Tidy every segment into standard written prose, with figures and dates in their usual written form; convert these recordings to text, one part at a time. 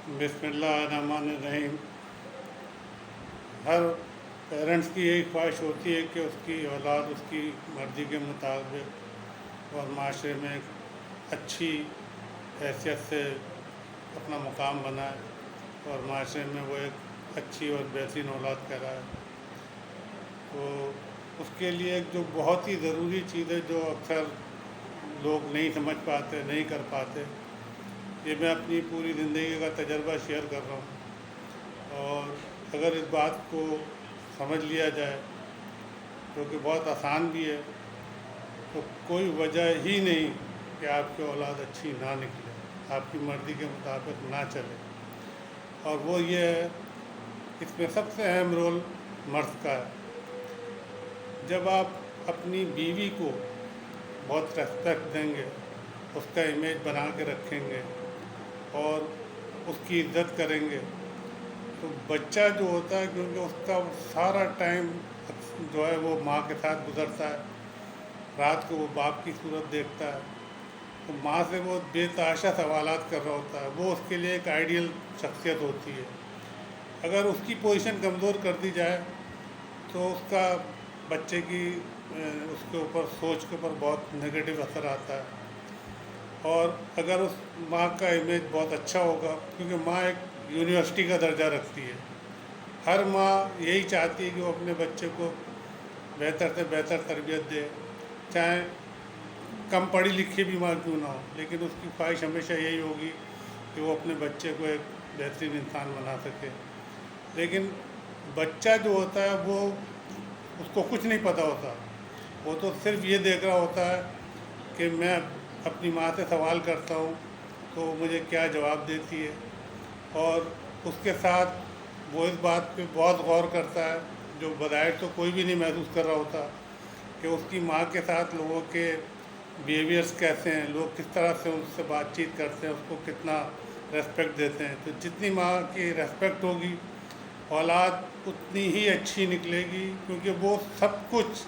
बिस्मिल्लाहिर्रहमानिर्रहीम। हर पेरेंट्स की यही ख्वाहिश होती है कि उसकी औलाद उसकी मर्ज़ी के मुताबिक और माशरे में एक अच्छी हैसियत से अपना मुकाम बनाए और माशरे में वो एक अच्छी और बेहतरीन औलाद कहलाए। तो उसके लिए एक जो बहुत ही ज़रूरी चीज़ है जो अक्सर लोग नहीं समझ पाते, नहीं कर पाते, ये मैं अपनी पूरी ज़िंदगी का तजर्बा शेयर कर रहा हूँ। और अगर इस बात को समझ लिया जाए जो कि बहुत आसान भी है, तो कोई वजह ही नहीं कि आपकी औलाद अच्छी ना निकले, आपकी मर्ज़ी के मुताबिक ना चले। और वो ये है, इसमें सबसे अहम रोल मर्द का है। जब आप अपनी बीवी को बहुत रेस्पेक्ट देंगे, उसका इमेज बना के रखेंगे और उसकी इज़्ज़त करेंगे, तो बच्चा जो होता है, क्योंकि उसका सारा टाइम जो है वो माँ के साथ गुजरता है, रात को वो बाप की सूरत देखता है, तो माँ से वो बेतहाशा सवालात कर रहा होता है। वो उसके लिए एक आइडियल शख्सियत होती है। अगर उसकी पोजीशन कमज़ोर कर दी जाए तो उसका बच्चे की उसके ऊपर सोच के ऊपर बहुत नेगेटिव असर आता है। और अगर उस माँ का इमेज बहुत अच्छा होगा, क्योंकि माँ एक यूनिवर्सिटी का दर्जा रखती है। हर माँ यही चाहती है कि वो अपने बच्चे को बेहतर से बेहतर तरबियत दे, चाहे कम पढ़ी लिखी भी माँ क्यों ना हो, लेकिन उसकी ख्वाहिश हमेशा यही होगी कि वो अपने बच्चे को एक बेहतरीन इंसान बना सके। लेकिन बच्चा जो होता है वो उसको कुछ नहीं पता होता, वो तो सिर्फ ये देख रहा होता है कि मैं अपनी माँ से सवाल करता हूँ तो मुझे क्या जवाब देती है, और उसके साथ वो इस बात पे बहुत गौर करता है जो बज़ाहिर तो कोई भी नहीं महसूस कर रहा होता कि उसकी माँ के साथ लोगों के बिहेवियर्स कैसे हैं, लोग किस तरह से उससे बातचीत करते हैं, उसको कितना रेस्पेक्ट देते हैं। तो जितनी माँ की रेस्पेक्ट होगी, औलाद उतनी ही अच्छी निकलेगी, क्योंकि वो सब कुछ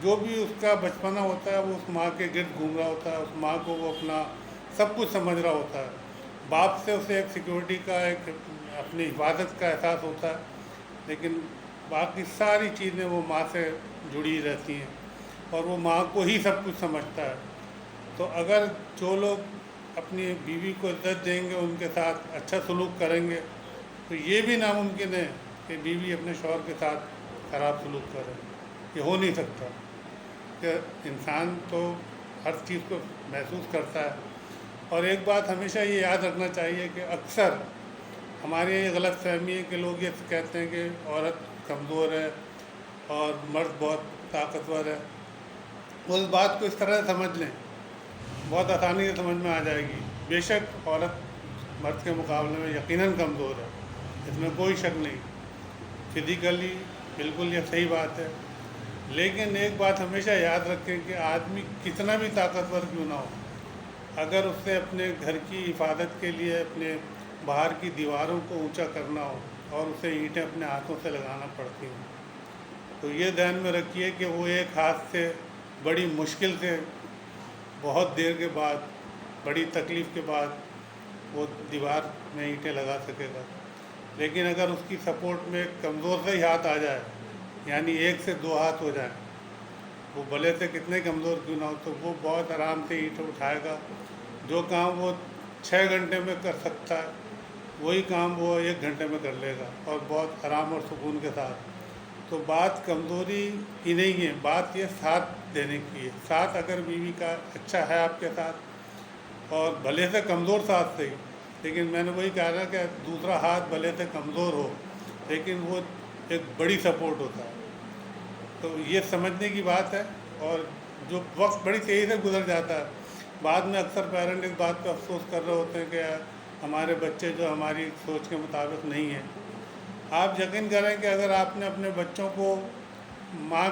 जो भी उसका बचपना होता है वो उस माँ के गिर्द घूम रहा होता है, उस माँ को वो अपना सब कुछ समझ रहा होता है। बाप से उसे एक सिक्योरिटी का, एक अपनी हिफाजत का एहसास होता है, लेकिन बाकी सारी चीज़ें वो माँ से जुड़ी रहती हैं और वो माँ को ही सब कुछ समझता है। तो अगर जो लोग अपनी बीवी को इज्जत देंगे, उनके साथ अच्छा सलूक करेंगे, तो ये भी नामुमकिन है कि बीवी अपने शौहर के साथ ख़राब सलूक करे। ये हो नहीं सकता कि इंसान तो हर चीज़ को महसूस करता है। और एक बात हमेशा ये याद रखना चाहिए कि अक्सर हमारे ये गलत फहमी है कि लोग ये कहते हैं कि औरत कमज़ोर है और मर्द बहुत ताकतवर है। उस बात को इस तरह से समझ लें, बहुत आसानी से समझ में आ जाएगी। बेशक औरत मर्द के मुकाबले में यकीनन कमज़ोर है, इसमें कोई शक नहीं, फिज़िकली बिल्कुल ये सही बात है। लेकिन एक बात हमेशा याद रखें कि आदमी कितना भी ताकतवर क्यों ना हो, अगर उससे अपने घर की हिफाजत के लिए अपने बाहर की दीवारों को ऊंचा करना हो और उसे ईंटें अपने हाथों से लगाना पड़ती हैं, तो ये ध्यान में रखिए कि वो एक हाथ से बड़ी मुश्किल से बहुत देर के बाद, बड़ी तकलीफ़ के बाद वो दीवार में ईंटें लगा सकेगा। लेकिन अगर उसकी सपोर्ट में कमज़ोर से ही हाथ आ जाए, यानी एक से दो हाथ हो जाए, वो भले से कितने कमज़ोर क्यों ना हो, तो वो बहुत आराम से ईंटें उठाएगा। जो काम वो 6 घंटे में कर सकता है, वही काम वो 1 घंटे में कर लेगा, और बहुत आराम और सुकून के साथ। तो बात कमज़ोरी की नहीं है, बात ये साथ देने की है। साथ अगर बीवी का अच्छा है आपके साथ, और भले से कमज़ोर साथ सही, लेकिन मैंने वही कहा ना कि दूसरा हाथ भले से कमज़ोर हो, लेकिन वो एक बड़ी सपोर्ट होता है। तो ये समझने की बात है। और जो वक्त बड़ी तेज़ी से गुजर जाता है, बाद में अक्सर पेरेंट इस बात पर अफसोस कर रहे होते हैं कि हमारे बच्चे जो हमारी सोच के मुताबिक नहीं है। आप यकीन करें कि अगर आपने अपने बच्चों को माँ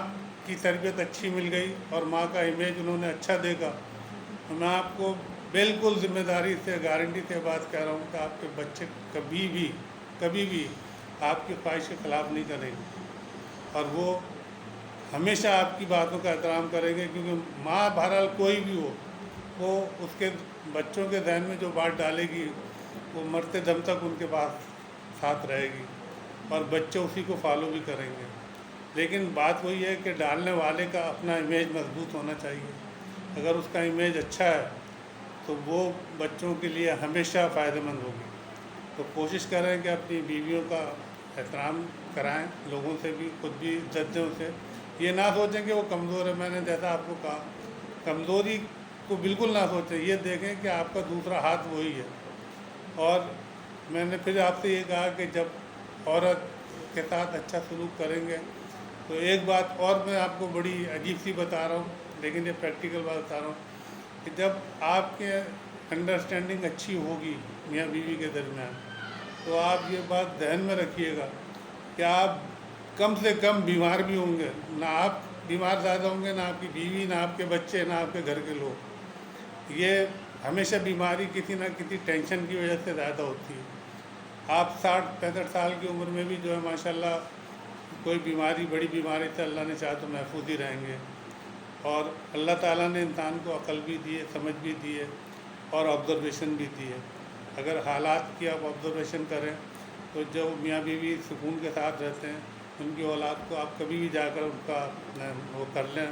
की तरबियत अच्छी मिल गई और माँ का इमेज उन्होंने अच्छा देखा, तो मैं आपको बिल्कुल ज़िम्मेदारी से, गारंटी से बात कह रहा हूँ कि आपके बच्चे कभी भी आपकी ख्वाहिश के ख़िलाफ़ नहीं करेंगे, और वो हमेशा आपकी बातों का एहतराम करेंगे। क्योंकि माँ बहरहाल कोई भी हो, वो उसके बच्चों के जहन में जो बात डालेगी وہ مرتے دم تک ان کے پاس ساتھ رہے گی اور بچے اسی کو فالو بھی کریں گے. لیکن بات وہی ہے کہ ڈالنے والے کا اپنا امیج مضبوط ہونا چاہیے. اگر اس کا امیج اچھا ہے تو وہ بچوں کے لیے ہمیشہ فائدہ مند ہوگی. تو کوشش کریں کہ اپنی بیویوں کا احترام کرائیں، لوگوں سے بھی، خود بھی عزت دیں اسے. یہ نہ سوچیں کہ وہ کمزور ہے. میں نے جیسا آپ کو کہا، کمزوری کو بالکل نہ سوچیں. یہ دیکھیں کہ آپ کا دوسرا ہاتھ وہی ہے. اور میں نے پھر آپ سے یہ کہا کہ جب عورت کے ساتھ اچھا سلوک کریں گے تو ایک بات اور میں آپ کو بڑی عجیب سی بتا رہا ہوں، لیکن یہ پریکٹیکل بات بتا رہا ہوں کہ جب آپ کے انڈرسٹینڈنگ اچھی ہوگی میاں بیوی کے درمیان، تو آپ یہ بات ذہن میں رکھیے گا کہ آپ کم سے کم بیمار بھی ہوں گے. نہ آپ بیمار زیادہ ہوں گے، نہ آپ کی بیوی، نہ آپ کے بچے، نہ آپ کے گھر کے لوگ. یہ ہمیشہ بیماری کسی نہ کسی ٹینشن کی وجہ سے زیادہ ہوتی ہے. آپ 60-65 سال کی عمر میں بھی جو ہے ماشاءاللہ کوئی بیماری، بڑی بیماری سے اللہ نے چاہا تو محفوظ ہی رہیں گے. اور اللہ تعالیٰ نے انسان کو عقل بھی دی ہے، سمجھ بھی دی ہے اور آبزرویشن بھی دی ہے. اگر حالات کی آپ آبزرویشن کریں تو جو میاں بیوی سکون کے ساتھ رہتے ہیں، ان کی اولاد کو آپ کبھی بھی جا کر ان کا وہ کر لیں،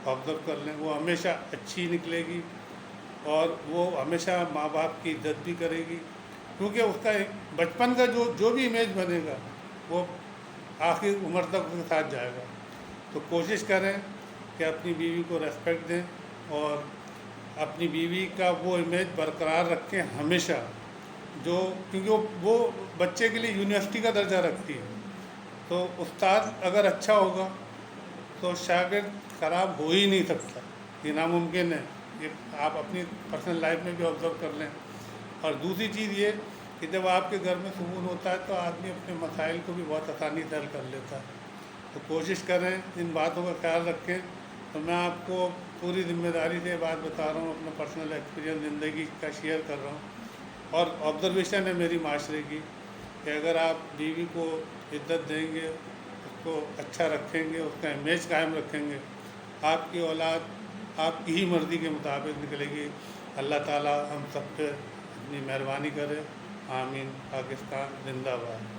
آبزرو کر لیں، وہ ہمیشہ اچھی نکلے گی اور وہ ہمیشہ ماں باپ کی عزت بھی کرے گی. کیونکہ اس کا بچپن کا جو بھی امیج بنے گا وہ آخر عمر تک اس کے ساتھ جائے گا. تو کوشش کریں کہ اپنی بیوی کو ریسپیکٹ دیں اور اپنی بیوی کا وہ امیج برقرار رکھیں ہمیشہ، کیونکہ وہ بچے کے لیے یونیورسٹی کا درجہ رکھتی ہے. تو استاد اگر اچھا ہوگا تو شاگرد خراب ہو ہی نہیں سکتا. یہ ناممکن ہے. یہ آپ اپنی پرسنل لائف میں بھی آبزرو کر لیں. اور دوسری چیز یہ کہ جب آپ کے گھر میں سکون ہوتا ہے تو آدمی اپنے مسائل کو بھی بہت آسانی سے حل کر لیتا ہے. تو کوشش کریں، ان باتوں کا خیال رکھیں. تو میں آپ کو پوری ذمہ داری سے یہ بات بتا رہا ہوں، اپنا پرسنل ایکسپیرینس زندگی کا شیئر کر رہا ہوں اور آبزرویشن ہے میری معاشرے کی کہ اگر آپ بیوی کو عزت دیں گے، اس کو اچھا رکھیں گے، اس کا امیج قائم رکھیں گے، آپ کی اولاد آپ کی ہی مرضی کے مطابق نکلے گی. اللہ تعالیٰ ہم سب پہ اپنی مہربانی کرے. آمین. پاکستان زندہ باد.